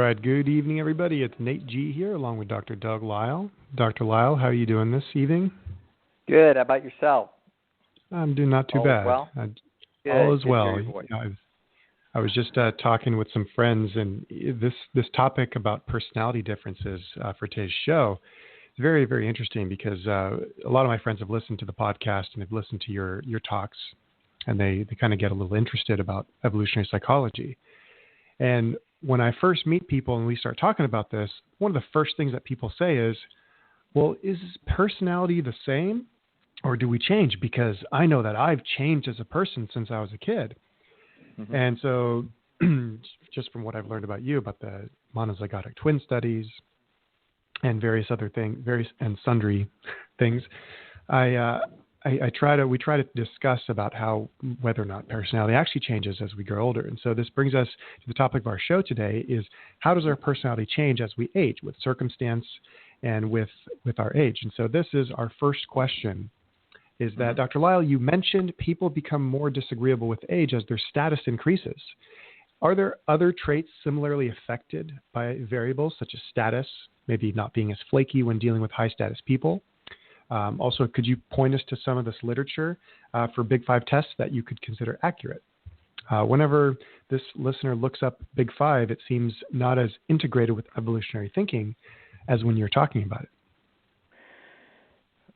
right, good evening, everybody. It's Nate G here, along with Dr. Doug Lisle. Dr. Lisle, how are you doing this evening? Good. How about yourself? I'm doing not too All bad. Is well? All is Good well. to hear your voice. I was just talking with some friends, and this topic about personality differences for today's show is very, very interesting because a lot of my friends have listened to the podcast and they've listened to your talks, and they kind of get a little interested about evolutionary psychology. And when I first meet people and we start talking about this, one of the first things that people say is, well, is personality the same or do we change? Because I know that I've changed as a person since I was a kid. Mm-hmm. And so just from what I've learned about you, about the monozygotic twin studies and various other things, various and sundry things, we try to discuss about how whether or not personality actually changes as we grow older. And so this brings us to the topic of our show today is how does our personality change as we age with circumstance and with our age? And so this is our first question is that, Dr. Lisle, you mentioned people become more disagreeable with age as their status increases. Are there other traits similarly affected by variables such as status, maybe not being as flaky when dealing with high status people? Also, could you point us to some of this literature for Big Five tests that you could consider accurate? Whenever this listener looks up Big Five, it seems not as integrated with evolutionary thinking as when you're talking about it.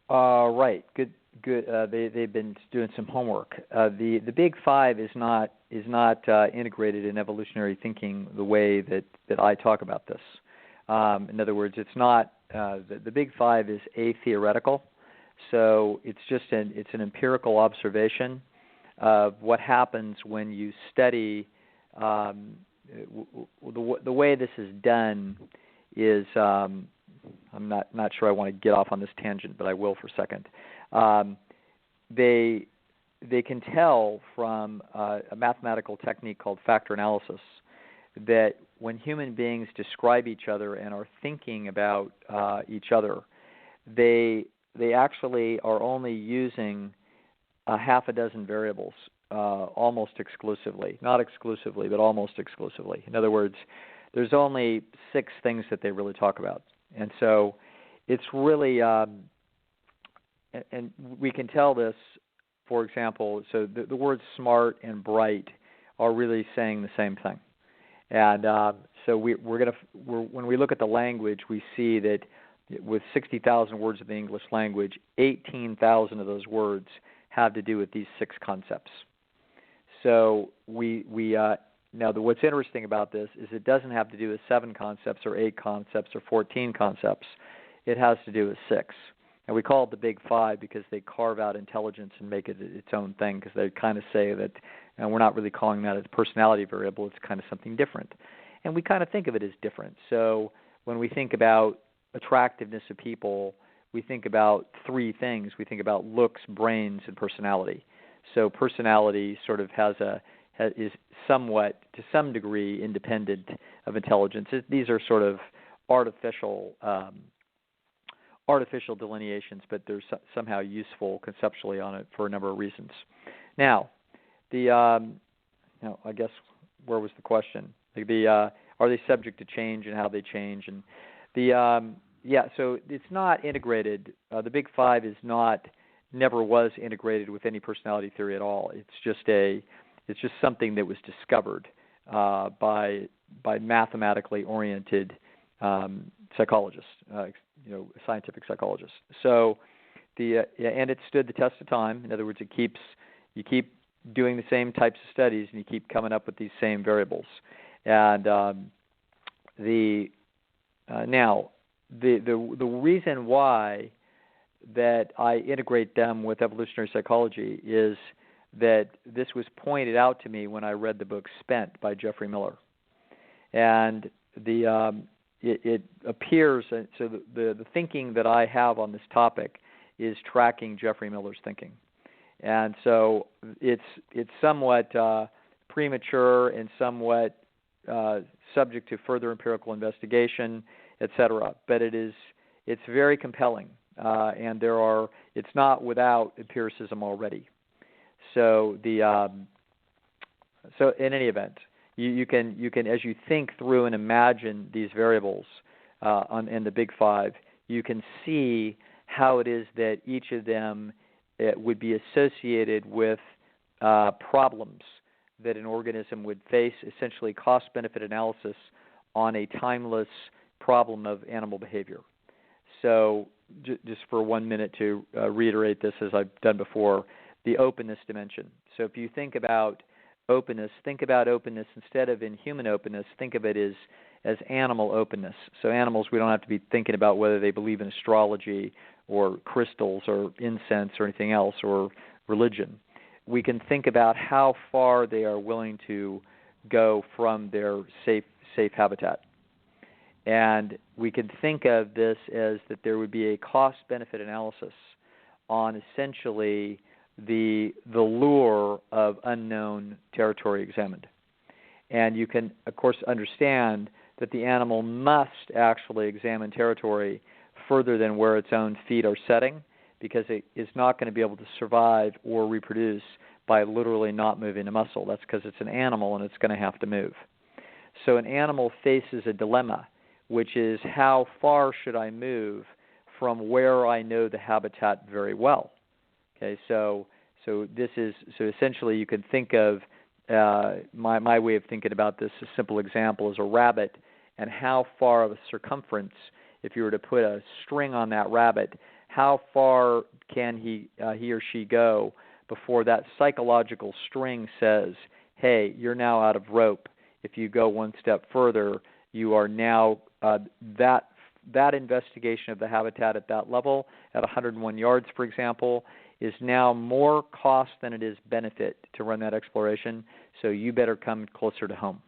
Right. Good. They've been doing some homework. The Big Five is not integrated in evolutionary thinking the way that I talk about this. In other words, it's not. The Big Five is atheoretical, so it's just an empirical observation of what happens when you study. The way this is done is I'm not sure I want to get off on this tangent, but I will for a second. They can tell from a mathematical technique called factor analysis that when human beings describe each other and are thinking about each other, they actually are only using a half a dozen variables almost exclusively. Not exclusively, but almost exclusively. In other words, there's only 6 things that they really talk about. And so it's really, and we can tell this, for example, so the words smart and bright are really saying the same thing. And so when we look at the language, we see that with 60,000 words of the English language, 18,000 of those words have to do with these 6 concepts. So now what's interesting about this is it doesn't have to do with 7 concepts or 8 concepts or 14 concepts. It has to do with 6. And we call it the Big Five because they carve out intelligence and make it its own thing, because they kind of say that we're not really calling that a personality variable. It's kind of something different. And we kind of think of it as different. So when we think about attractiveness of people, we think about 3 things. We think about looks, brains, and personality. So personality sort of is somewhat, to some degree, independent of intelligence. These are sort of artificial delineations, but they're somehow useful conceptually on it for a number of reasons. Now, I guess where was the question? Are they subject to change and how they change? And so it's not integrated. The Big Five never was integrated with any personality theory at all. It's just something that was discovered by mathematically oriented psychologists, scientific psychologists. So and it stood the test of time. In other words, you keep doing the same types of studies and you keep coming up with these same variables. And the reason why that I integrate them with evolutionary psychology is that this was pointed out to me when I read the book Spent by Jeffrey Miller. And it appears, so the thinking that I have on this topic is tracking Jeffrey Miller's thinking. And so it's somewhat premature and somewhat subject to further empirical investigation, et cetera. But it's very compelling, and it's not without empiricism already. So so in any event, You can as you think through and imagine these variables in the Big Five, you can see how it is that each of them would be associated with problems that an organism would face, essentially cost-benefit analysis on a timeless problem of animal behavior. So just for 1 minute to reiterate this as I've done before, the openness dimension. So if you think about openness instead of in human openness, think of it as animal openness. So animals, we don't have to be thinking about whether they believe in astrology or crystals or incense or anything else or religion. We can think about how far they are willing to go from their safe habitat. And we can think of this as that there would be a cost-benefit analysis on essentially the lure of unknown territory examined. And you can, of course, understand that the animal must actually examine territory further than where its own feet are setting, because it is not going to be able to survive or reproduce by literally not moving a muscle. That's because it's an animal and it's going to have to move. So an animal faces a dilemma, which is how far should I move from where I know the habitat very well? Okay, so essentially you can think of my way of thinking about this. A simple example is a rabbit, and how far of a circumference, if you were to put a string on that rabbit, how far can he or she go before that psychological string says, hey, you're now out of rope. If you go one step further, you are now that investigation of the habitat at that level, at 101 yards, for example, is now more cost than it is benefit to run that exploration, so you better come closer to home.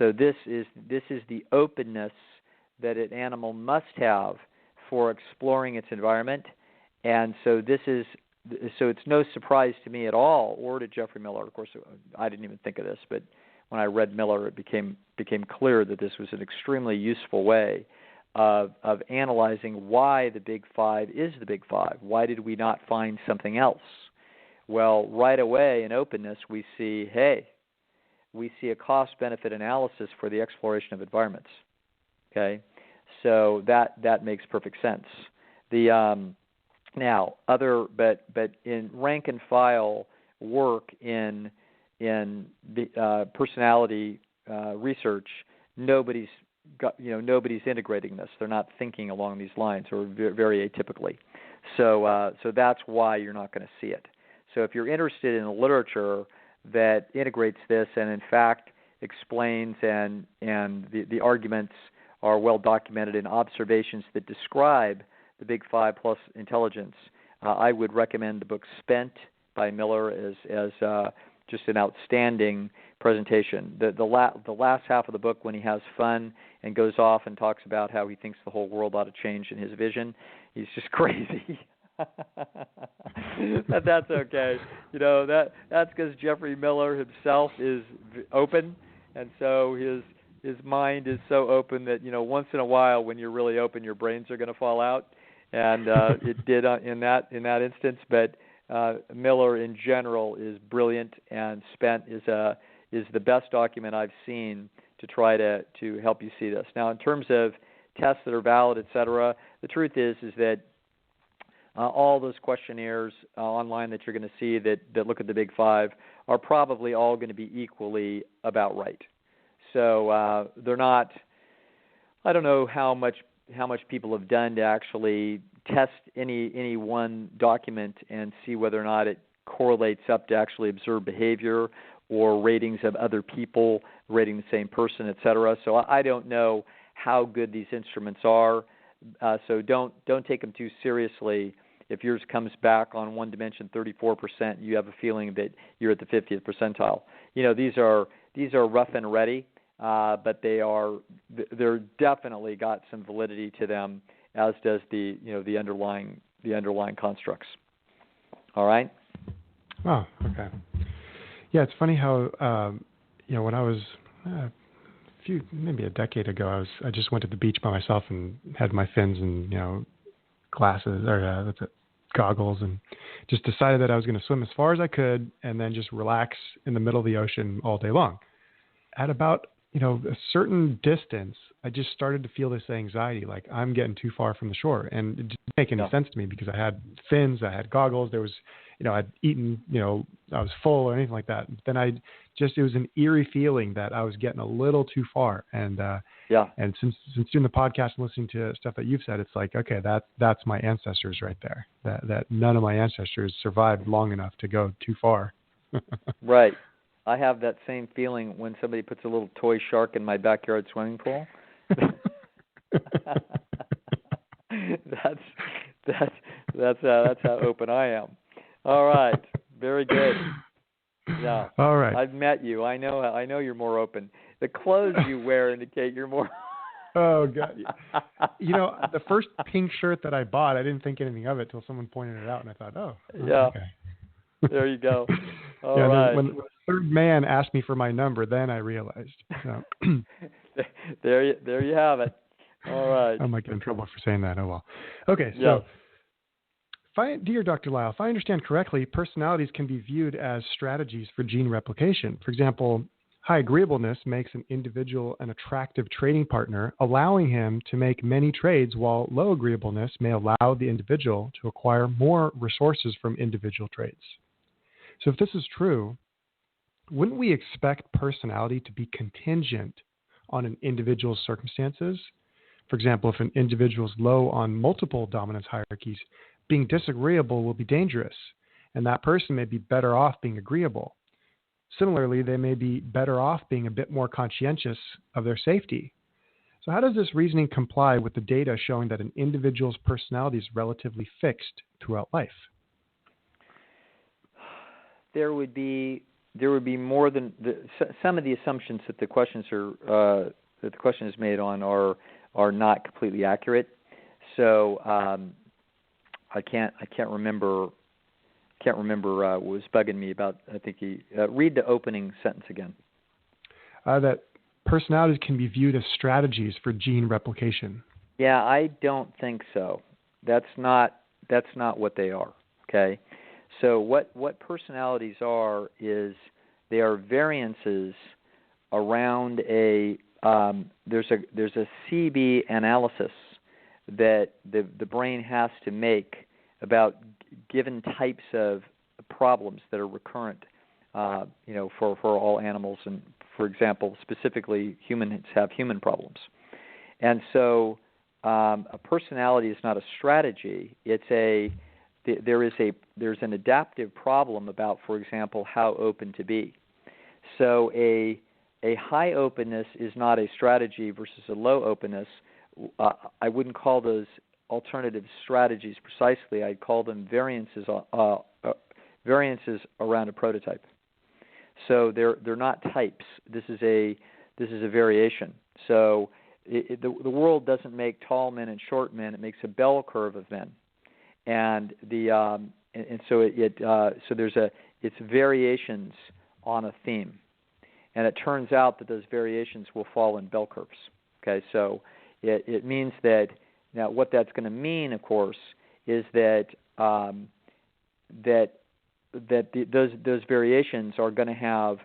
So this is the openness that an animal must have for exploring its environment, and so it's no surprise to me at all, or to Jeffrey Miller. Of course, I didn't even think of this, but when I read Miller, it became clear that this was an extremely useful way of analyzing why the Big Five is the Big Five. Why did we not find something else? Well, right away in openness, we see a cost-benefit analysis for the exploration of environments. Okay, so that makes perfect sense. Now but in rank and file work in the personality research, nobody's integrating this. They're not thinking along these lines, or very atypically. So that's why you're not going to see it. So if you're interested in the literature that integrates this and in fact explains and the arguments are well documented in observations that describe the Big Five plus intelligence, I would recommend the book Spent by Miller as just an outstanding presentation. The last half of the book, when he has fun and goes off and talks about how he thinks the whole world ought to change in his vision, he's just crazy. But that's okay. That's because Jeffrey Miller himself is open, and so his mind is so open that once in a while, when you're really open, your brains are going to fall out, and it did in that instance. But Miller in general is brilliant, and Spent is the best document I've seen to try to help you see this. Now, in terms of tests that are valid, et cetera, the truth is that all those questionnaires online that you're going to see that look at the Big Five are probably all going to be equally about right. So they're not. I don't know how much people have done to actually test any one document and see whether or not it correlates up to actually observed behavior or ratings of other people rating the same person, et cetera. So I don't know how good these instruments are. So don't take them too seriously. If yours comes back on one dimension 34%, you have a feeling that you're at the 50th percentile. These are rough and ready, but they're definitely got some validity to them, as does the underlying constructs. All right. Oh, okay. Yeah, it's funny how when I was maybe a decade ago, I just went to the beach by myself and had my fins and glasses or goggles, and just decided that I was going to swim as far as I could and then just relax in the middle of the ocean all day long. at about, a certain distance, I just started to feel this anxiety, like I'm getting too far from the shore. And it didn't make any Yeah. sense to me because I had fins, I had goggles, there was, I'd eaten, I was full or anything like that. Then it was an eerie feeling that I was getting a little too far. Yeah. And since doing the podcast and listening to stuff that you've said, it's like, okay, that's my ancestors right there. That none of my ancestors survived long enough to go too far. Right. I have that same feeling when somebody puts a little toy shark in my backyard swimming pool. That's how open I am. All right. Very good. Yeah. All right. I've met you. I know you're more open. The clothes you wear indicate you're more. Oh God! The first pink shirt that I bought, I didn't think anything of it till someone pointed it out, and I thought, oh, yeah. Okay. There you go. All yeah. right. When the third man asked me for my number, then I realized. So. there you have it. All right. I might get in trouble for saying that. Oh well. Okay. Yeah. So, dear Dr. Lisle, if I understand correctly, personalities can be viewed as strategies for gene replication. For example, high agreeableness makes an individual an attractive trading partner, allowing him to make many trades, while low agreeableness may allow the individual to acquire more resources from individual trades. So if this is true, wouldn't we expect personality to be contingent on an individual's circumstances? For example, if an individual is low on multiple dominance hierarchies, being disagreeable will be dangerous, and that person may be better off being agreeable. Similarly, they may be better off being a bit more conscientious of their safety. So how does this reasoning comply with the data showing that an individual's personality is relatively fixed throughout life? There would be more than some of the assumptions that the question is made on are not completely accurate. So I can't remember what was bugging me about. I think read the opening sentence again. That personalities can be viewed as strategies for gene replication. Yeah, I don't think so. That's not what they are. Okay. So what personalities are is they are variances around a there's a CB analysis that the brain has to make about given types of problems that are recurrent, for all animals, and for example, specifically humans have human problems, and so a personality is not a strategy. There's an adaptive problem about, for example, how open to be. So a high openness is not a strategy versus a low openness. I wouldn't call those alternative strategies precisely. I'd call them variances around a prototype. So they're not types. This is a variation. So the world doesn't make tall men and short men. It makes a bell curve of men. And so it's variations on a theme, and it turns out that those variations will fall in bell curves. Okay, so it means that now what that's going to mean, of course, is that those variations are going to have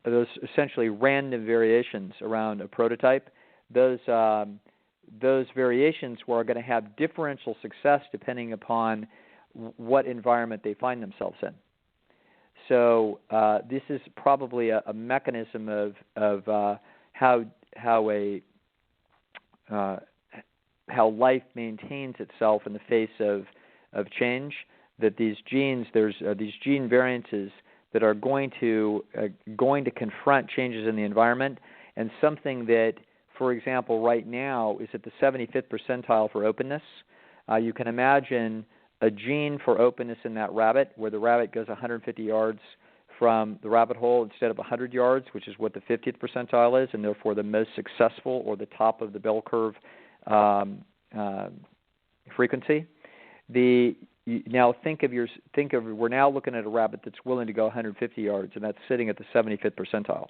those essentially random variations around a prototype. Those variations are going to have differential success depending upon what environment they find themselves in. So this is probably a mechanism of how life maintains itself in the face of change. That these genes, there's these gene variances that are going to confront changes in the environment, and something that, for example, right now is at the 75th percentile for openness. You can imagine a gene for openness in that rabbit, where the rabbit goes 150 yards from the rabbit hole instead of 100 yards, which is what the 50th percentile is, and therefore the most successful or the top of the bell curve frequency. Now we're now looking at a rabbit that's willing to go 150 yards, and that's sitting at the 75th percentile.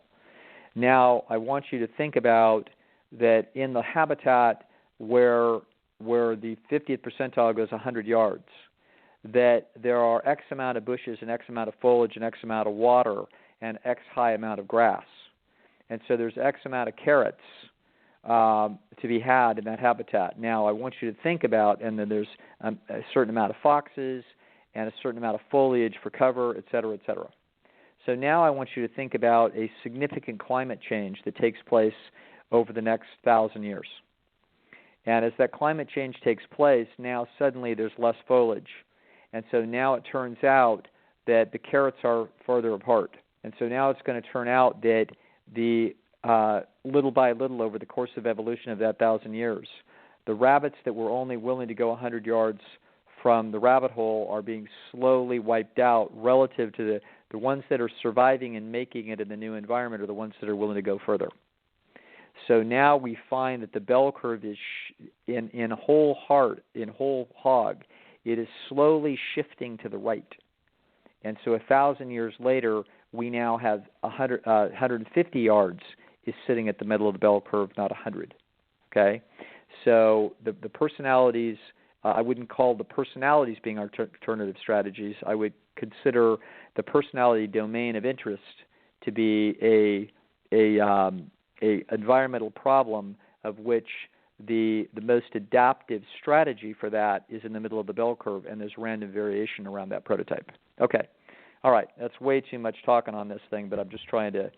Now I want you to think about that in the habitat where the 50th percentile goes 100 yards, that there are X amount of bushes and X amount of foliage and X amount of water and X high amount of grass. And so there's X amount of carrots to be had in that habitat. Now, I want you to think about, and then there's a certain amount of foxes and a certain amount of foliage for cover, et cetera, et cetera. So now I want you to think about a significant climate change that takes place over the next 1,000 years. And as that climate change takes place, now suddenly there's less foliage. And so now it turns out that the carrots are farther apart. And so now it's going to turn out that the little by little over the course of evolution of that 1,000 years, the rabbits that were only willing to go 100 yards from the rabbit hole are being slowly wiped out relative to the ones that are surviving and making it in the new environment are the ones that are willing to go further. So now we find that the bell curve is in whole hog, it is slowly shifting to the right. And so 1,000 years later, we now have 150 yards is sitting at the middle of the bell curve, not 100. Okay? So the personalities, I wouldn't call the personalities being alternative strategies. I would consider the personality domain of interest to be a environmental problem of which the most adaptive strategy for that is in the middle of the bell curve, and there's random variation around that prototype. Okay. All right. That's way too much talking on this thing, but I'm just trying to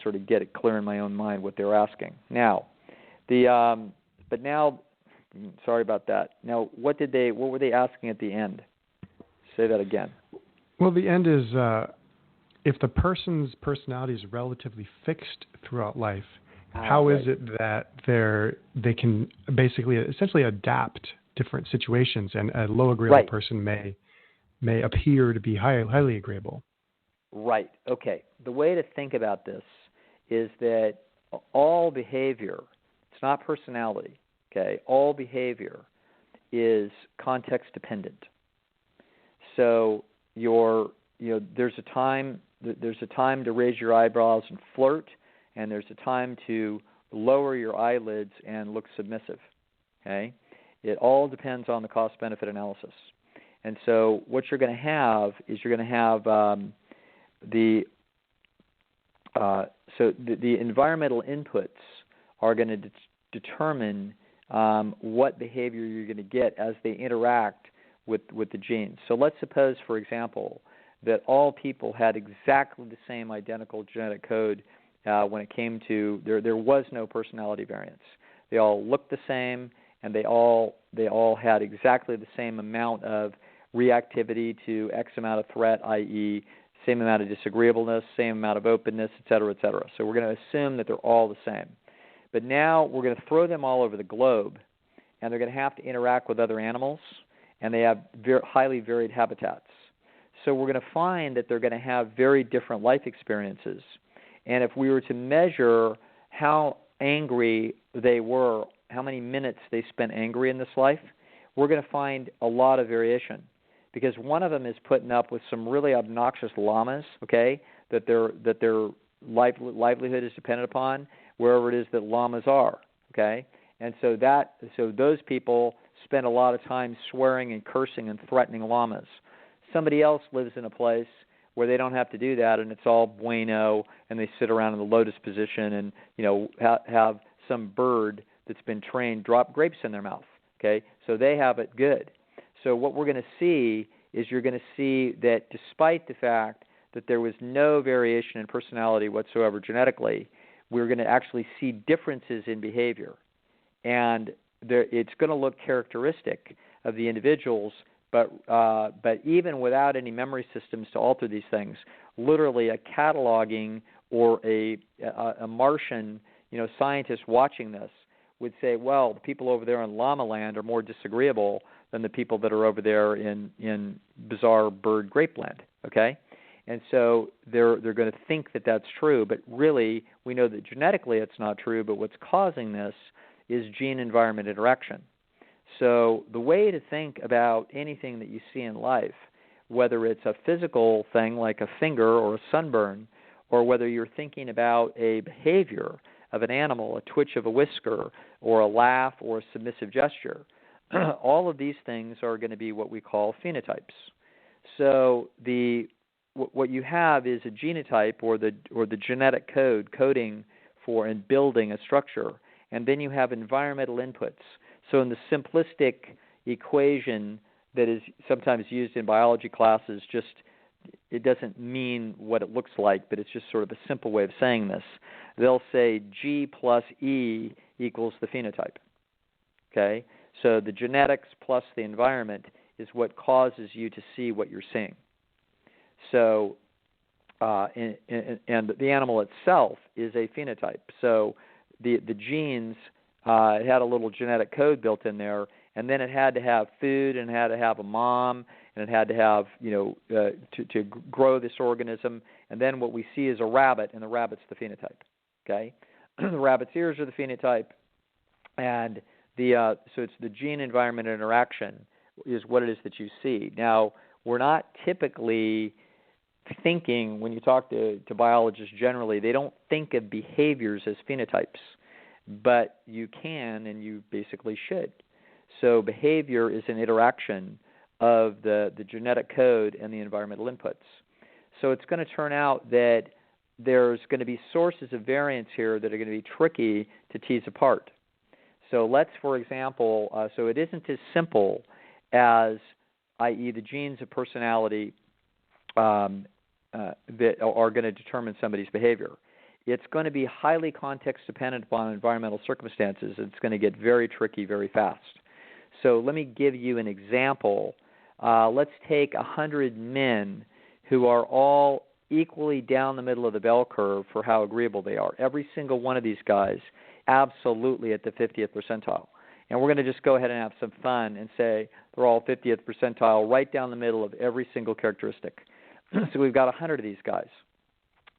sort of get it clear in my own mind what they're asking. Now, sorry about that. Now, what were they asking at the end? Say that again. Well, the end is if the person's personality is relatively fixed throughout life, how is it that they can essentially adapt different situations, and a low agreeable person may appear to be highly agreeable? Right. Okay. The way to think about this is that all behavior, it's not personality, okay? All behavior is context dependent. So there's a time to raise your eyebrows and flirt, and there's a time to lower your eyelids and look submissive. Okay? It all depends on the cost-benefit analysis. And so what you're going to have is the environmental inputs are going to determine what behavior you're going to get as they interact with the genes. So let's suppose, for example, that all people had exactly the same identical genetic code when it came to there was no personality variance. They all looked the same, and they all had exactly the same amount of reactivity to X amount of threat, i.e., same amount of disagreeableness, same amount of openness, et cetera, et cetera. So we're going to assume that they're all the same. But now we're going to throw them all over the globe, and they're going to have to interact with other animals, and they have highly varied habitats. So we're going to find that they're going to have very different life experiences. And if we were to measure how angry they were, how many minutes they spent angry in this life, we're going to find a lot of variation. Because one of them is putting up with some really obnoxious llamas, okay, that their livelihood is dependent upon wherever it is that llamas are, okay? And so those people spend a lot of time swearing and cursing and threatening llamas. Somebody else lives in a place where they don't have to do that, and it's all bueno, and they sit around in the lotus position and have some bird that's been trained drop grapes in their mouth, okay? So they have it good. So what we're going to see is you're going to see that despite the fact that there was no variation in personality whatsoever genetically, we're going to actually see differences in behavior. And it's going to look characteristic of the individuals, but even without any memory systems to alter these things, literally a cataloging or a Martian scientist watching this would say, well, the people over there in Llama Land are more disagreeable than the people that are over there in bizarre bird grape land, okay? And so they're going to think that that's true, but really we know that genetically it's not true, but what's causing this is gene-environment interaction. So the way to think about anything that you see in life, whether it's a physical thing like a finger or a sunburn, or whether you're thinking about a behavior of an animal, a twitch of a whisker, or a laugh, or a submissive gesture, all of these things are going to be what we call phenotypes. So the what you have is a genotype or the genetic code coding for and building a structure, and then you have environmental inputs. So in the simplistic equation that is sometimes used in biology classes, just it doesn't mean what it looks like, but it's just sort of a simple way of saying this. They'll say G plus E equals the phenotype. Okay? So the genetics plus the environment is what causes you to see what you're seeing. So, and the animal itself is a phenotype. So the genes, it had a little genetic code built in there, and then it had to have food, and it had to have a mom, and it had to have, to grow this organism. And then what we see is a rabbit, and the rabbit's the phenotype. Okay, the rabbit's ears are the phenotype, and so it's the gene-environment interaction is what it is that you see. Now, we're not typically thinking, when you talk to biologists generally, they don't think of behaviors as phenotypes, but you can and you basically should. So behavior is an interaction of the genetic code and the environmental inputs. So it's going to turn out that there's going to be sources of variance here that are going to be tricky to tease apart. So let's, for example, so it isn't as simple as, i.e., the genes of personality that are going to determine somebody's behavior. It's going to be highly context dependent upon environmental circumstances. It's going to get very tricky very fast. So let me give you an example. Let's take 100 men who are all equally down the middle of the bell curve for how agreeable they are. Every single one of these guys absolutely at the 50th percentile. And we're going to just go ahead and have some fun and say they're all 50th percentile right down the middle of every single characteristic. So we've got 100 of these guys.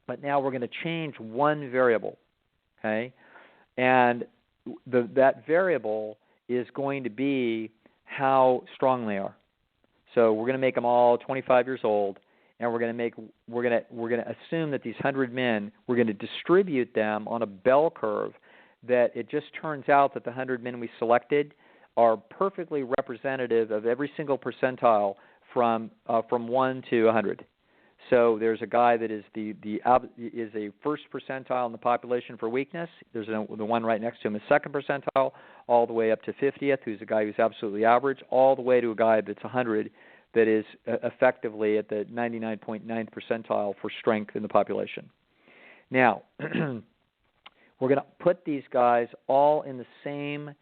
But now we're going to change one variable, okay? And that variable is going to be how strong they are. So we're going to make them all 25 years old, and we're going to assume that these 100 men, we're going to distribute them on a bell curve that it just turns out that the 100 men we selected are perfectly representative of every single percentile from 1 to 100. So there's a guy that is is a first percentile in the population for weakness. There's the one right next to him is second percentile, all the way up to 50th, who's a guy who's absolutely average, all the way to a guy that's 100 that is effectively at the 99.9 percentile for strength in the population. Now, we're going to put these guys all in the same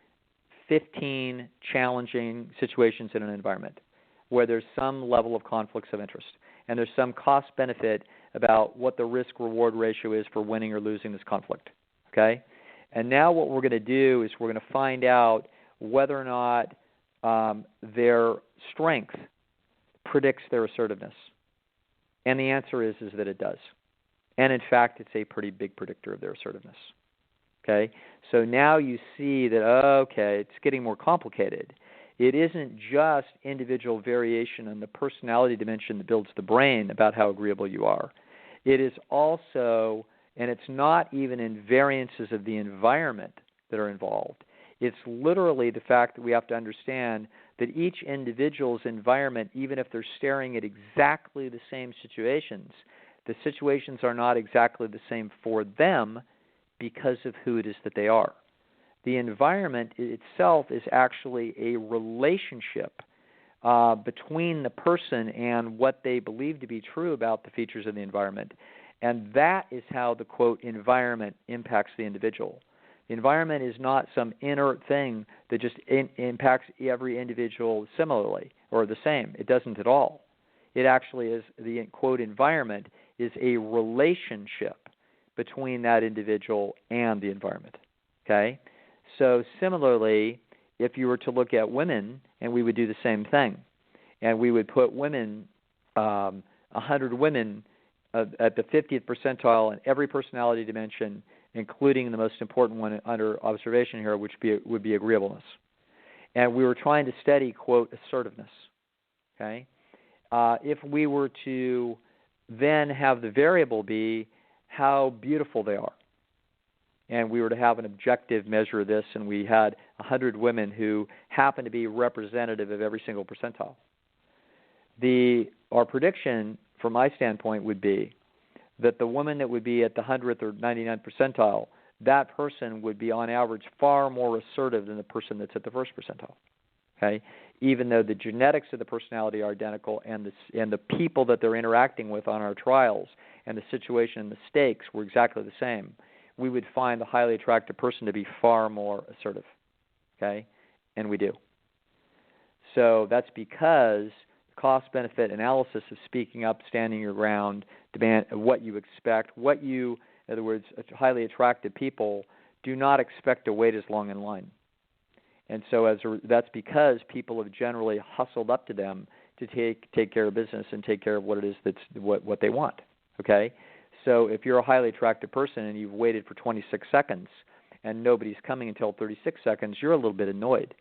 15 challenging situations in an environment where there's some level of conflicts of interest. And there's some cost-benefit about what the risk-reward ratio is for winning or losing this conflict, okay? And now what we're going to do is we're going to find out whether or not their strength predicts their assertiveness. And the answer is that it does. And, in fact, it's a pretty big predictor of their assertiveness, okay? So now you see that, okay, it's getting more complicated. It isn't just individual variation in the personality dimension that builds the brain about how agreeable you are. It is also, and it's not even in variances of the environment that are involved. It's literally the fact that we have to understand that each individual's environment, even if they're staring at exactly the same situations, the situations are not exactly the same for them because of who it is that they are. The environment itself is actually a relationship between the person and what they believe to be true about the features of the environment. And that is how the, quote, environment impacts the individual. The environment is not some inert thing that just impacts every individual similarly or the same. It doesn't at all. It actually is, the, quote, environment is a relationship between that individual and the environment, okay? So similarly, if you were to look at women, and we would do the same thing, and we would put women, 100 women at the 50th percentile in every personality dimension, including the most important one under observation here, which would be agreeableness. And we were trying to study, quote, assertiveness, okay? If we were to then have the variable be how beautiful they are, and we were to have an objective measure of this, and we had 100 women who happened to be representative of every single percentile. Our prediction from my standpoint, would be that the woman that would be at the 100th or 99th percentile, that person would be on average far more assertive than the person that's at the first percentile. Okay, even though the genetics of the personality are identical and the people that they're interacting with on our trials and the situation and the stakes were exactly the same, we would find the highly attractive person to be far more assertive. Okay, and we do. So that's because cost-benefit analysis of speaking up, standing your ground, demand what you expect, in other words, highly attractive people do not expect to wait as long in line. And so that's because people have generally hustled up to them to take care of business and take care of what it is that's what they want. Okay? So if you're a highly attractive person and you've waited for 26 seconds and nobody's coming until 36 seconds, you're a little bit annoyed.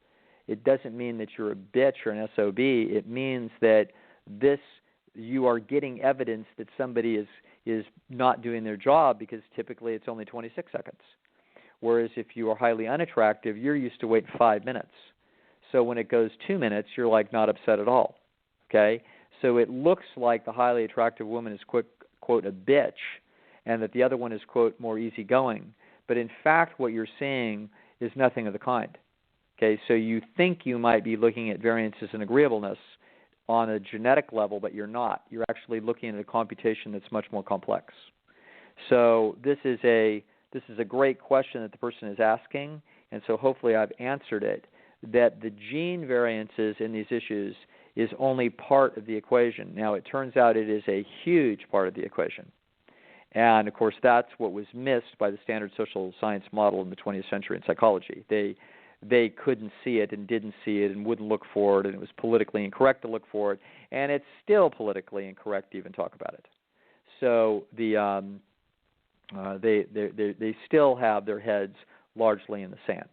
It doesn't mean that you're a bitch or an SOB. It means that you are getting evidence that somebody is not doing their job, because typically it's only 26 seconds. Whereas if you are highly unattractive, you're used to wait 5 minutes. So when it goes 2 minutes, you're like not upset at all. Okay? So it looks like the highly attractive woman is, quote, a bitch, and that the other one is, quote, more easygoing. But in fact, what you're seeing is nothing of the kind. Okay? So you think you might be looking at variances in agreeableness on a genetic level, but you're not. You're actually looking at a computation that's much more complex. So this is a great question that the person is asking, and so hopefully I've answered it, that the gene variances in these issues is only part of the equation. Now, it turns out it is a huge part of the equation. And, of course, that's what was missed by the standard social science model in the 20th century in psychology. They couldn't see it and didn't see it and wouldn't look for it, and it was politically incorrect to look for it, and it's still politically incorrect to even talk about it. So they still have their heads largely in the sand,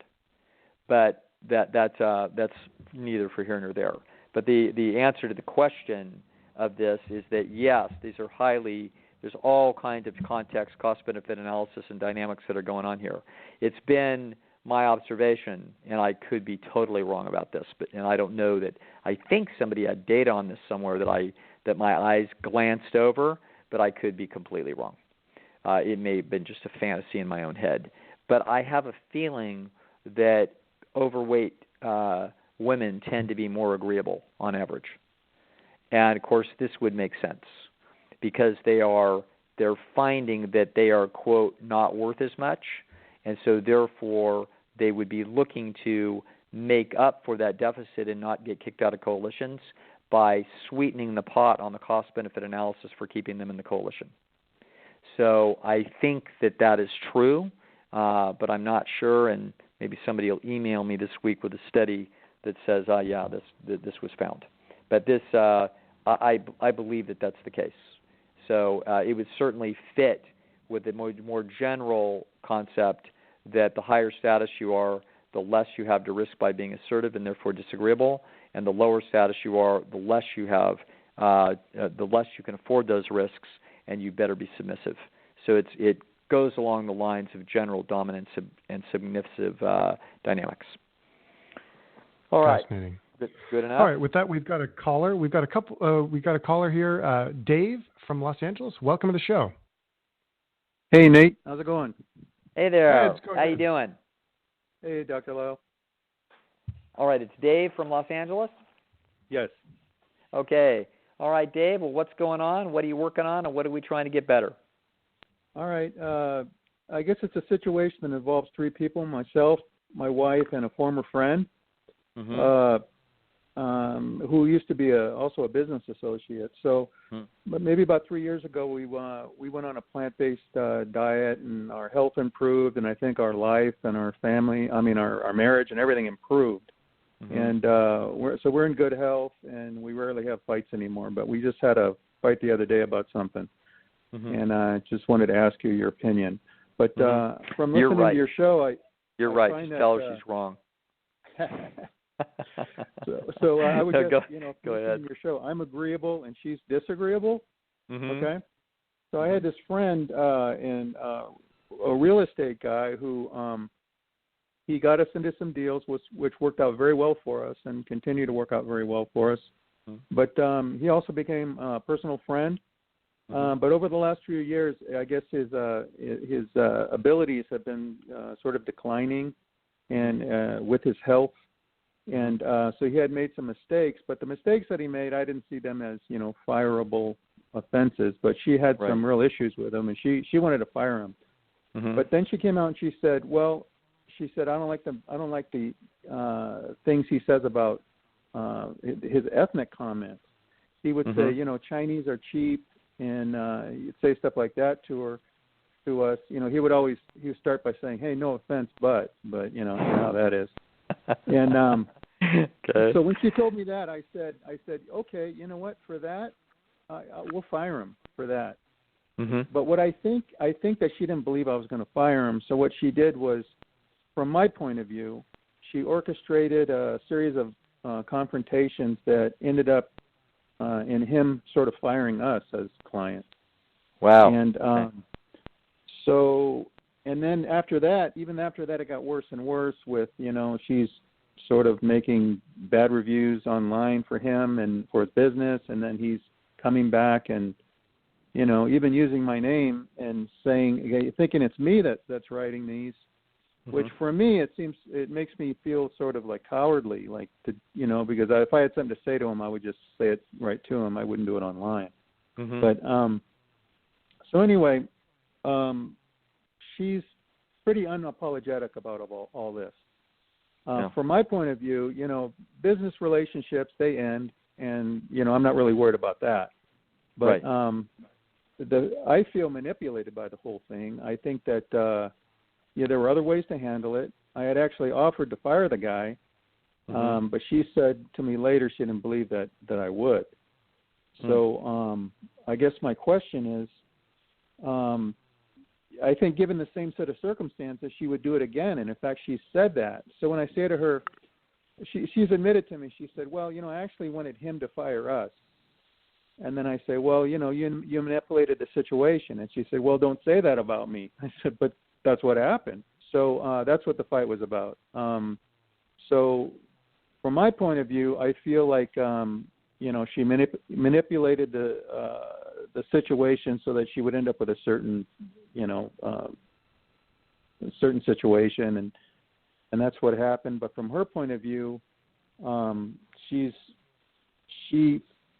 but that's neither for here nor there. But the answer to the question of this is that yes, these are there's all kinds of context, cost-benefit analysis, and dynamics that are going on here. It's been my observation, and I could be totally wrong about this, and I don't know that. I think somebody had data on this somewhere that my eyes glanced over, but I could be completely wrong. It may have been just a fantasy in my own head. But I have a feeling that overweight women tend to be more agreeable on average. And, of course, this would make sense because they're finding that they are, quote, not worth as much, and so therefore they would be looking to make up for that deficit and not get kicked out of coalitions by sweetening the pot on the cost-benefit analysis for keeping them in the coalition. So I think that is true, but I'm not sure, and maybe somebody will email me this week with a study that says, this was found. But this, I believe that that's the case. So it would certainly fit with the more general concept that the higher status you are, the less you have to risk by being assertive and therefore disagreeable, and the lower status you are, the less you have, the less you can afford those risks, and you better be submissive. So it goes along the lines of general dominance and submissive dynamics. All right. Fascinating. Good enough. All right. With that, we've got a caller. We've got a caller here, Dave from Los Angeles. Welcome to the show. Hey, Nate. How's it going? Hey there. Hey, it's going How good. you doing? Hey, Dr. Lisle. All right. It's Dave from Los Angeles. Yes. Okay. All right, Dave. Well, what's going on? What are you working on, and what are we trying to get better? All right. I guess it's a situation that involves three people: myself, my wife, and a former friend, who used to be also a business associate. So, but maybe about 3 years ago, we went on a plant-based diet, and our health improved, and I think our life and our family, our marriage and everything improved. And we're in good health, and we rarely have fights anymore. But we just had a fight the other day about something, and I just wanted to ask you your opinion. But from listening to your show, You're right. Just tell her she's wrong. so I would just, go ahead. Your show, I'm agreeable and she's disagreeable. Okay. So I had this friend and a real estate guy who he got us into some deals which worked out very well for us and continue to work out very well for us. But he also became a personal friend, But over the last few years, I guess his abilities have been sort of declining, and with his health, and so he had made some mistakes. But the mistakes that he made, I didn't see them as fireable offenses. But she had some real issues with him, and she wanted to fire him. But then she came out and she said, I don't like the things he says about his ethnic comments. He would say, Chinese are cheap, and he'd say stuff like that to us. He would start by saying, "Hey, no offense, but you know how that is." And okay. So when she told me that, I said, okay, you know what? For that, we'll fire him for that. But what I think that she didn't believe I was going to fire him. So what she did was, from my point of view, she orchestrated a series of confrontations that ended up in him sort of firing us as clients. Wow. And so, and then after that, it got worse and worse with, she's sort of making bad reviews online for him and for his business, and then he's coming back and, even using my name and saying, thinking it's me that's writing these, which for me, it makes me feel sort of like cowardly, like because if I had something to say to him, I would just say it right to him. I wouldn't do it online. But so anyway, she's pretty unapologetic about all this. From my point of view, business relationships, they end, and I'm not really worried about that. But I feel manipulated by the whole thing. I think that there were other ways to handle it. I had actually offered to fire the guy, but she said to me later she didn't believe that I would. So I guess my question is, I think given the same set of circumstances, she would do it again. And in fact, she said that. So when I say to her, she's admitted to me, she said, well, I actually wanted him to fire us. And then I say, well, you manipulated the situation. And she said, well, don't say that about me. I said, but that's what happened. So that's what the fight was about. So from my point of view, I feel like, she manipulated the situation so that she would end up with a certain, certain situation, and that's what happened. But from her point of view, she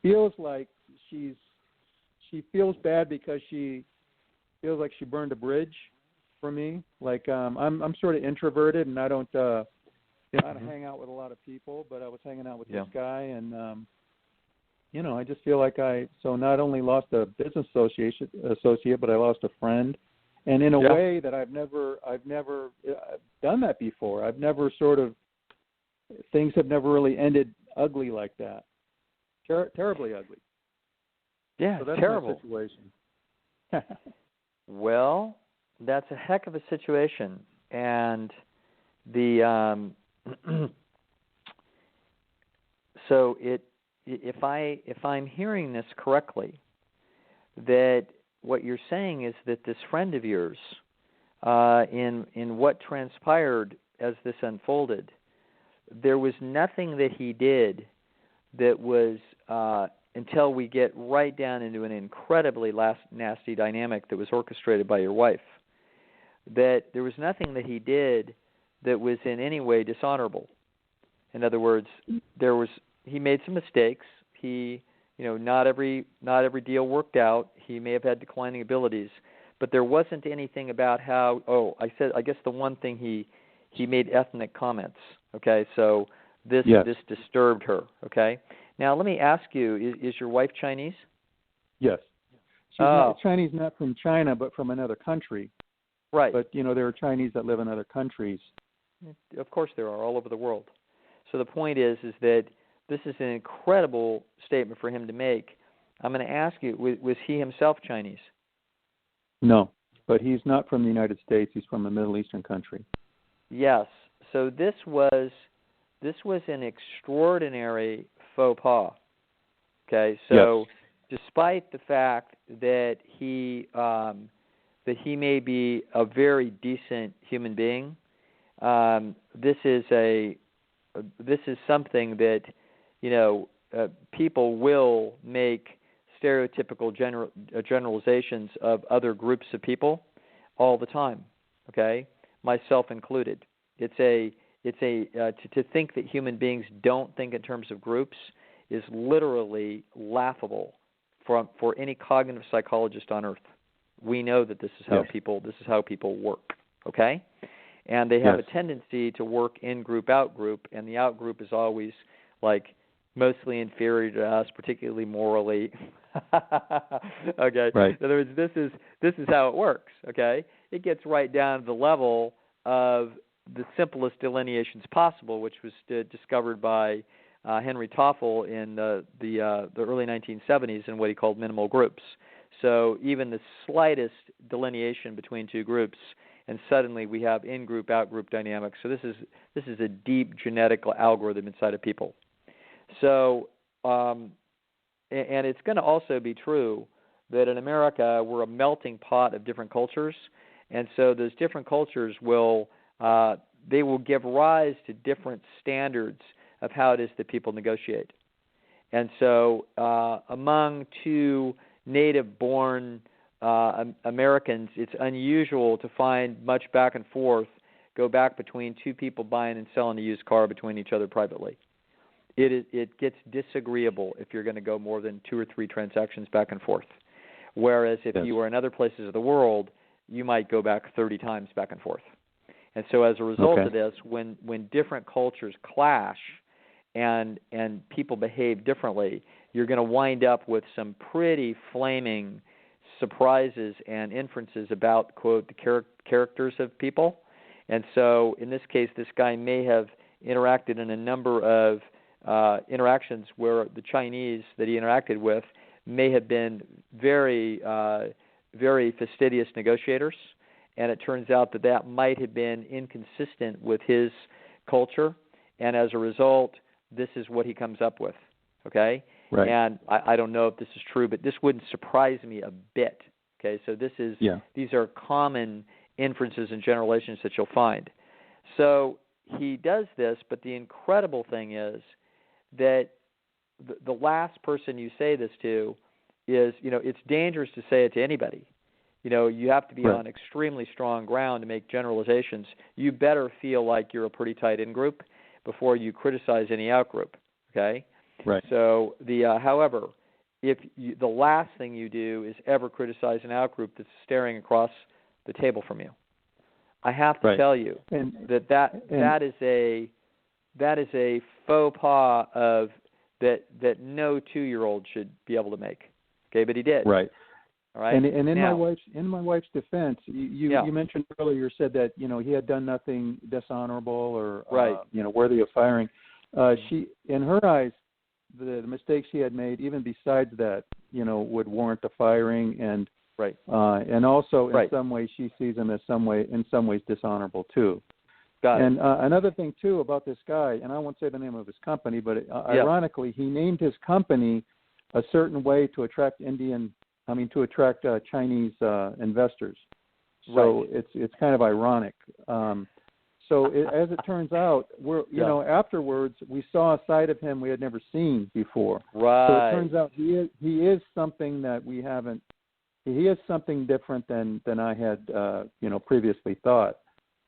feels like she feels bad because she feels like she burned a bridge for me. Like I'm sort of introverted, and I don't I don't hang out with a lot of people, but I was hanging out with this guy, and I just feel like I not only lost a business associate, but I lost a friend, and in a way that I've never done that before. I've never things have never really ended ugly like that, terribly ugly. Yeah, so that's terrible. My situation. Well, that's a heck of a situation, and the so if I'm hearing this correctly, that what you're saying is that this friend of yours, in what transpired as this unfolded, there was nothing that he did that was, until we get right down into an incredibly nasty dynamic that was orchestrated by your wife, that there was nothing that he did that was in any way dishonorable. In other words, he made some mistakes. He, not every deal worked out. He may have had declining abilities, but there wasn't anything about how. I guess the one thing he made ethnic comments. Okay, so this disturbed her. Okay, now let me ask you: is your wife Chinese? Yes, she's not Chinese, not from China, but from another country. Right. But there are Chinese that live in other countries. Of course, there are all over the world. So the point is that this is an incredible statement for him to make. I'm going to ask you: was he himself Chinese? No, but he's not from the United States. He's from a Middle Eastern country. Yes. So this was an extraordinary faux pas. Okay. So despite the fact that he may be a very decent human being, this is something that people will make stereotypical generalizations of other groups of people all the time. Okay, myself included. To think that human beings don't think in terms of groups is literally laughable for any cognitive psychologist on earth. We know that this is how people work. Okay, and they have a tendency to work in group, out group, and the out group is always like mostly inferior to us, particularly morally. Okay. Right. In other words, this is how it works. Okay. It gets right down to the level of the simplest delineations possible, which was discovered by Henry Toffel in the early 1970s in what he called minimal groups. So even the slightest delineation between two groups, and suddenly we have in-group, out-group dynamics. So this is a deep genetic algorithm inside of people. So, and it's going to also be true that in America we're a melting pot of different cultures, and so those different cultures will give rise to different standards of how it is that people negotiate. And so among two native-born Americans, it's unusual to find much back and forth go back between two people buying and selling a used car between each other privately. It gets disagreeable if you're going to go more than 2 or 3 transactions back and forth. Whereas if you were in other places of the world, you might go back 30 times back and forth. And so as a result of this, when different cultures clash and people behave differently, you're going to wind up with some pretty flaming surprises and inferences about, quote, the characters of people. And so in this case, this guy may have interacted in a number of interactions where the Chinese that he interacted with may have been very, very fastidious negotiators. And it turns out that might have been inconsistent with his culture. And as a result, this is what he comes up with. Okay? Right. And I don't know if this is true, but this wouldn't surprise me a bit. Okay? So these are common inferences and generalizations that you'll find. So he does this, but the incredible thing is that the last person you say this to is, it's dangerous to say it to anybody. You have to be on extremely strong ground to make generalizations. You better feel like you're a pretty tight in-group before you criticize any out-group, okay? Right. So, however, the last thing you do is ever criticize an out-group that's staring across the table from you. I have to tell you that is a faux pas of that no 2-year-old should be able to make. Okay, but he did. Right. All right. And in my wife's defense, you mentioned earlier, said that he had done nothing dishonorable or worthy of firing. She, in her eyes, the mistakes she had made, even besides that, would warrant the firing, and also in some ways she sees him as in some ways dishonorable too. Got it. And another thing too about this guy, and I won't say the name of his company, but ironically, he named his company a certain way to attract Chinese investors. So it's kind of ironic. As it turns out, afterwards we saw a side of him we had never seen before. Right. So it turns out he is something that we haven't. He is something different than I had previously thought.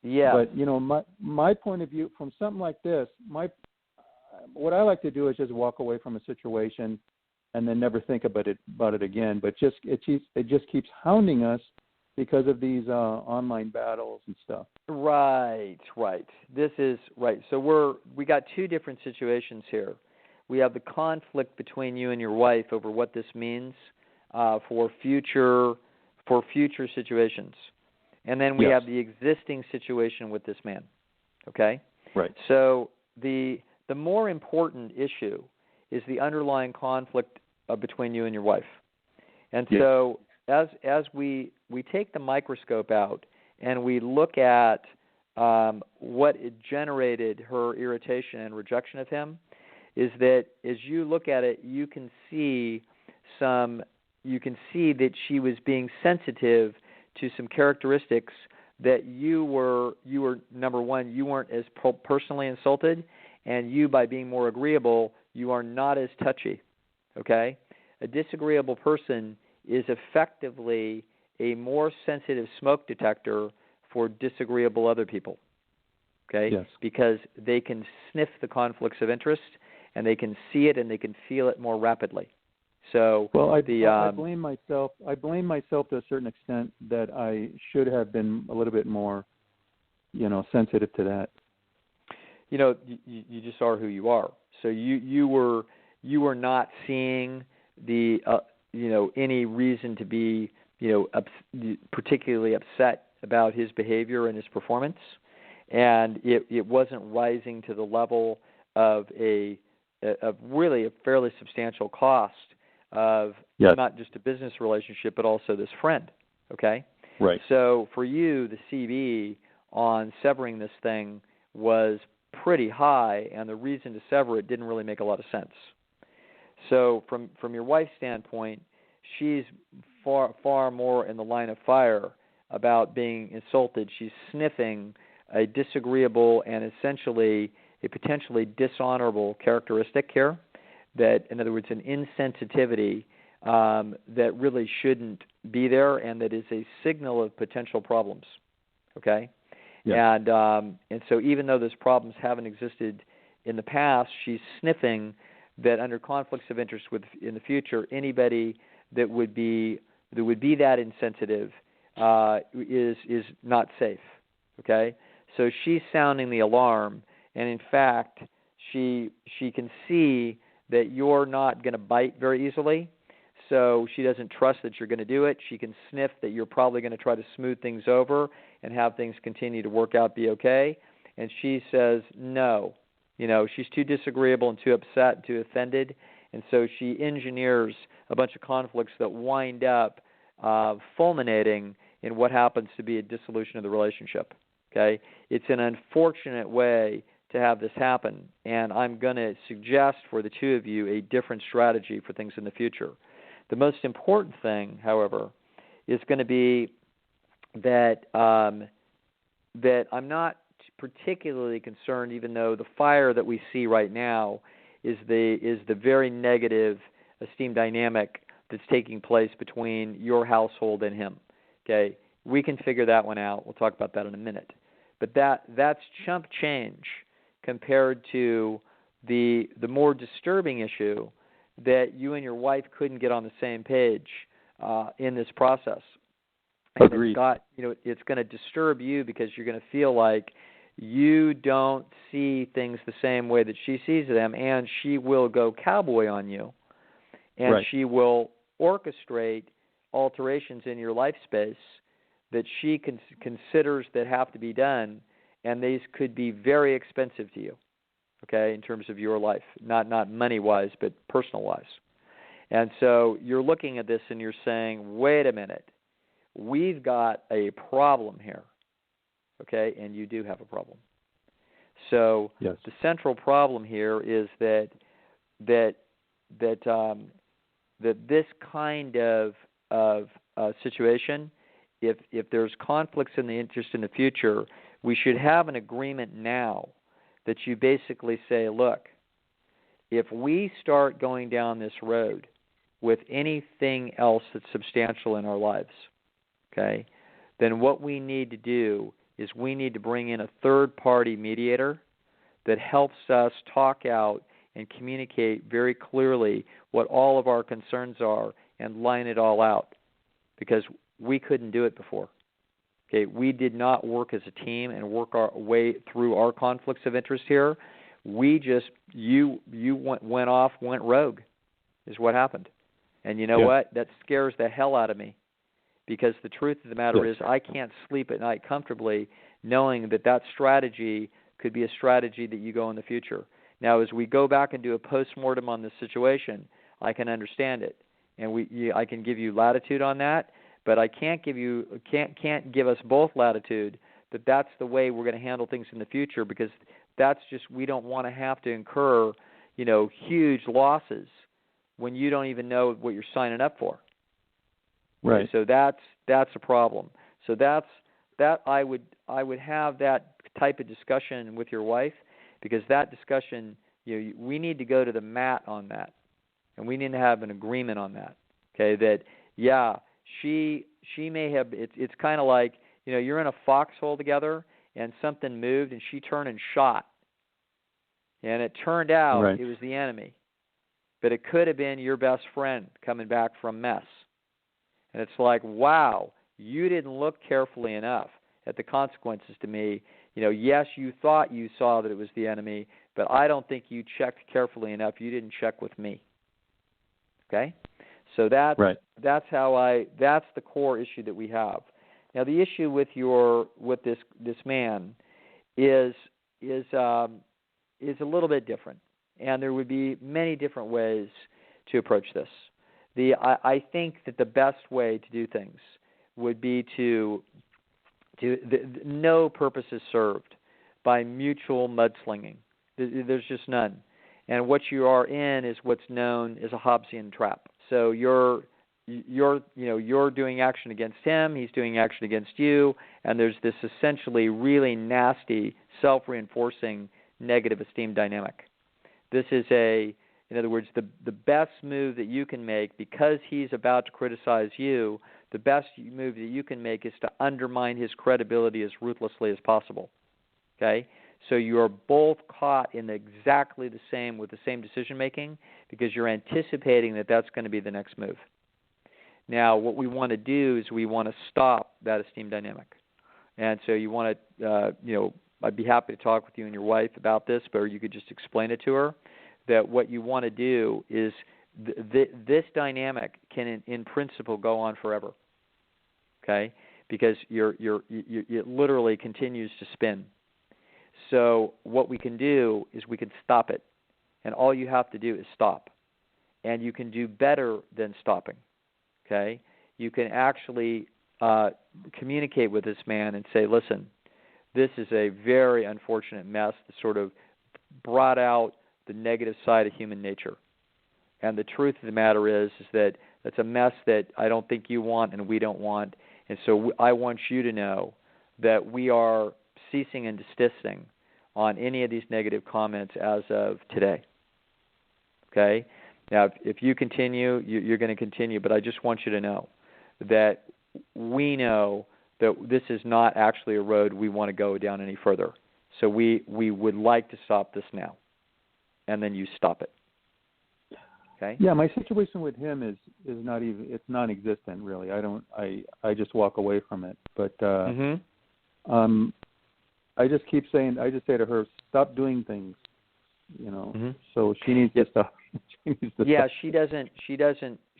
Yeah. But my point of view from something like this, what I like to do is just walk away from a situation and then never think about it again. But it just keeps hounding us because of these online battles and stuff. Right. This is right. So we got 2 different situations here. We have the conflict between you and your wife over what this means for future situations, and then we have the existing situation with this man. Okay. Right. So the more important issue is the underlying conflict between you and your wife. And so as we take the microscope out and we look at what it generated her irritation and rejection of him, is that as you look at it, you can see that she was being sensitive to some characteristics that you were number one, you weren't as personally insulted, and you, by being more agreeable, you are not as touchy. Okay? a disagreeable person is effectively a more sensitive smoke detector for disagreeable other people. Okay? Yes. Because they can sniff the conflicts of interest, and they can see it and they can feel it more rapidly. So, well, I blame myself. I blame myself to a certain extent that I should have been a little bit more, sensitive to that. You just are who you are. So you were not seeing the any reason to be particularly upset about his behavior and his performance, and it wasn't rising to the level of really a fairly substantial cost of not just a business relationship but also this friend. Okay. Right. So for you, the CB on severing this thing was pretty high, and the reason to sever it didn't really make a lot of sense. So from your wife's standpoint, she's far more in the line of fire about being insulted. She's sniffing a disagreeable and essentially a potentially dishonorable characteristic here, that, in other words, an insensitivity that really shouldn't be there, and that is a signal of potential problems. Okay? Yeah. And so even though those problems haven't existed in the past, she's sniffing that under conflicts of interest in the future, anybody that would be that insensitive is not safe. Okay? So she's sounding the alarm, and in fact, she can see that you're not going to bite very easily. So she doesn't trust that you're going to do it. She can sniff that you're probably going to try to smooth things over and have things continue to work out, be okay. And she says no. She's too disagreeable and too upset and too offended. And so she engineers a bunch of conflicts that wind up fulminating in what happens to be a dissolution of the relationship. Okay? It's an unfortunate way to have this happen. And I'm going to suggest for the two of you a different strategy for things in the future. The most important thing, however, is going to be that that I'm not particularly concerned, even though the fire that we see right now is the very negative esteem dynamic that's taking place between your household and him. Okay, we can figure that one out. We'll talk about that in a minute. But that's chump change compared to the more disturbing issue that you and your wife couldn't get on the same page in this process. And Agreed. It's going to disturb you because you're going to feel like you don't see things the same way that she sees them, and she will go cowboy on you, and right. She will orchestrate alterations in your life space that she considers that have to be done, and these could be very expensive to you. Okay, in terms of your life, not money-wise, but personal-wise. And so you're looking at this and you're saying, wait a minute, we've got a problem here. Okay, and you do have a problem. So yes. The central problem here is that this kind of situation, if there's conflicts in the interest in the future, we should have an agreement now that you basically say, look, if we start going down this road with anything else that's substantial in our lives, okay, then what we need to do is we need to bring in a third-party mediator that helps us talk out and communicate very clearly what all of our concerns are and line it all out, because we couldn't do it before. Okay, we did not work as a team and work our way through our conflicts of interest here. We just you went rogue, is what happened. And you know what? That scares the hell out of me, because the truth of the matter is I can't sleep at night comfortably knowing that strategy could be a strategy that you go in the future. Now, as we go back and do a postmortem on this situation, I can understand it, and I can give you latitude on that. But I can't give us both latitude that that's the way we're going to handle things in the future, because that's just, we don't want to have to incur, huge losses when you don't even know what you're signing up for. Right. So that's a problem. So that I would have that type of discussion with your wife, because that discussion, we need to go to the mat on that. and we need to have an agreement on that. Okay, that yeah, she may have. It's kind of like, you're in a foxhole together, and something moved, and she turned and shot, and it turned out it was the enemy, but it could have been your best friend coming back from mess, and it's like, wow, you didn't look carefully enough at the consequences to me. Yes, you thought you saw that it was the enemy, but I don't think you checked carefully enough. You didn't check with me. Okay? So that's that's the core issue that we have. Now the issue with this man is a little bit different, and there would be many different ways to approach this. I think that the best way to do things would be no purpose is served by mutual mudslinging. There's just none. And what you are in is what's known as a Hobbesian trap. So you're doing action against him, he's doing action against you, and there's this essentially really nasty, self-reinforcing negative esteem dynamic. This is in other words, the best move that you can make, because he's about to criticize you, the best move that you can make is to undermine his credibility as ruthlessly as possible. Okay? So you are both caught in exactly the same decision making, because you're anticipating that that's going to be the next move. Now, what we want to do is we want to stop that esteem dynamic. And so you want to, I'd be happy to talk with you and your wife about this, but you could just explain it to her, that what you want to do is this dynamic can, in principle, go on forever. Okay? Because it literally continues to spin. So what we can do is we can stop it. And all you have to do is stop. And you can do better than stopping. Okay? You can actually communicate with this man and say, listen, this is a very unfortunate mess that sort of brought out the negative side of human nature. And the truth of the matter is that it's a mess that I don't think you want and we don't want. And so I want you to know that we are ceasing and desisting on any of these negative comments as of today. Okay? Now, if you continue, you're going to continue, but I just want you to know that we know that this is not actually a road we want to go down any further. So we would like to stop this now. And then you stop it. Okay? Yeah, my situation with him is not even, it's non-existent really. I just walk away from it. But I just keep saying, I just say to her, stop doing things, So she needs to stop. She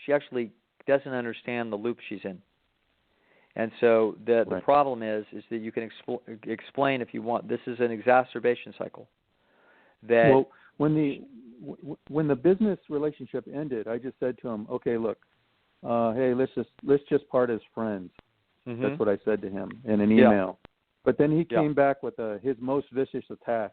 actually doesn't understand the loop she's in. And so the problem is that you can explain if you want. This is an exacerbation cycle. That when the business relationship ended, I just said to him, okay, look, hey, let's just part as friends. Mm-hmm. That's what I said to him in an email. Yeah. But then he came back with his most vicious attack.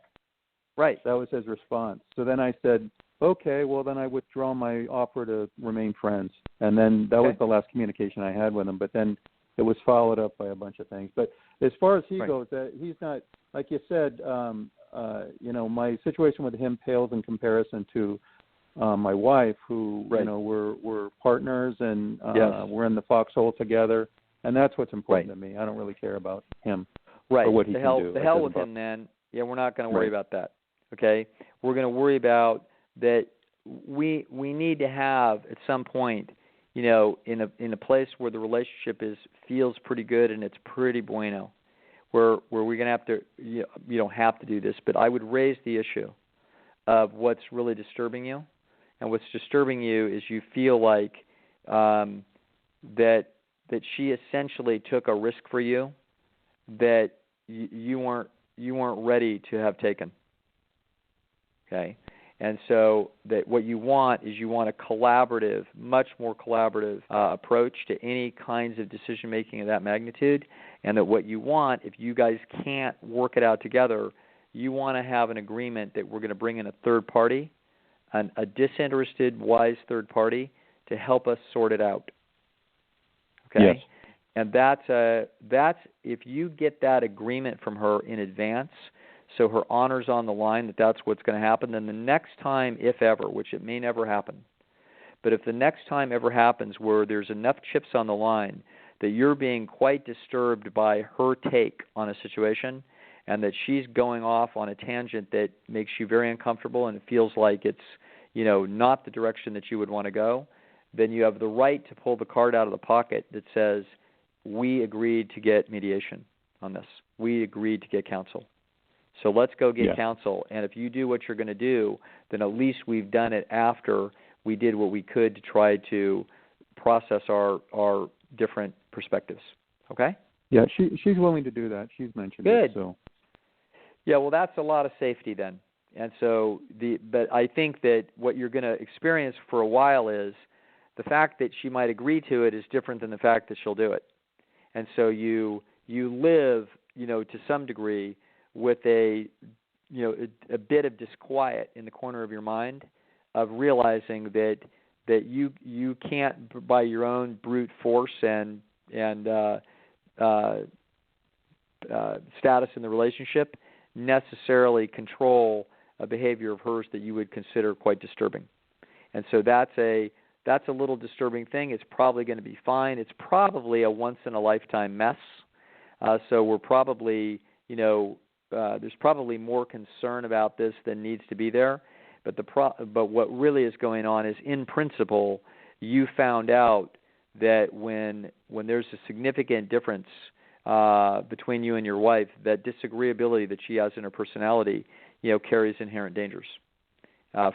Right. That was his response. So then I said, okay, well then I withdraw my offer to remain friends. And then that was the last communication I had with him. But then it was followed up by a bunch of things. But as far as he goes, he's not, like you said, my situation with him pales in comparison to my wife, who we're partners and we're in the foxhole together, and that's what's important to me. I don't really care about him or what he can do. The hell with him, then. Yeah, we're not going to worry about that. Okay, we're going to worry about that. We need to have at some point, in a place where the relationship feels pretty good and it's pretty bueno. Where we're going to have to, you don't have to do this, but I would raise the issue of what's really disturbing you. And what's disturbing you is you feel like that she essentially took a risk for you that you weren't ready to have taken. Okay? And so that what you want is a collaborative, much more collaborative approach to any kinds of decision-making of that magnitude, and that what you want, if you guys can't work it out together, you want to have an agreement that we're going to bring in a third party, a disinterested, wise third party, to help us sort it out. Okay? Yes. And that's if you get that agreement from her in advance, so her honor's on the line, that's what's going to happen, then the next time, if ever, which it may never happen, But if the next time ever happens where there's enough chips on the line that you're being quite disturbed by her take on a situation and that she's going off on a tangent that makes you very uncomfortable and it feels like it's, not the direction that you would want to go, then you have the right to pull the card out of the pocket that says, we agreed to get mediation on this. We agreed to get counsel. So let's go get counsel. And if you do what you're going to do, then at least we've done it after we did what we could to try to process our different perspectives. Okay? Yeah, she's willing to do that. She's mentioned it. Good. So. Yeah, well, that's a lot of safety then. And so, but I think that what you're going to experience for a while is the fact that she might agree to it is different than the fact that she'll do it. And so you live, to some degree with a bit of disquiet in the corner of your mind of realizing that you can't, by your own brute force and status in the relationship, necessarily control a behavior of hers that you would consider quite disturbing. And so that's a little disturbing thing. It's probably going to be fine. It's probably a once-in-a-lifetime mess. So we're probably, there's probably more concern about this than needs to be there. But what really is going on is, in principle, you found out that when there's a significant difference between you and your wife, that disagreeability that she has in her personality, carries inherent dangers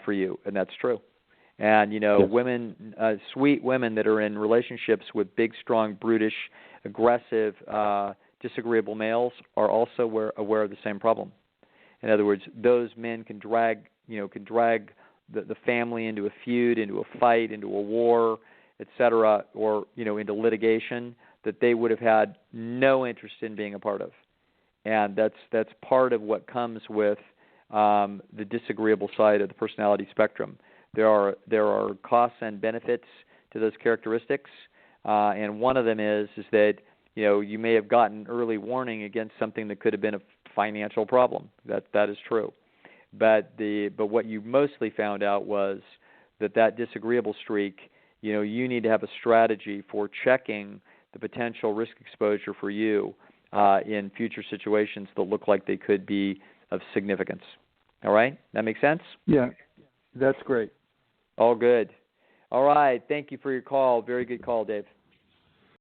for you, and that's true. And, women, sweet women that are in relationships with big, strong, brutish, aggressive, disagreeable males are also aware of the same problem. In other words, those men can drag the family into a feud, into a fight, into a war, et cetera, or, into litigation that they would have had no interest in being a part of. And that's part of what comes with the disagreeable side of the personality spectrum. There are costs and benefits to those characteristics, and one of them is that you may have gotten early warning against something that could have been a financial problem. That is true, but what you mostly found out was that disagreeable streak. You need to have a strategy for checking the potential risk exposure for you in future situations that look like they could be of significance. All right? That make sense? Yeah, that's great. All good. All right. Thank you for your call. Very good call, Dave.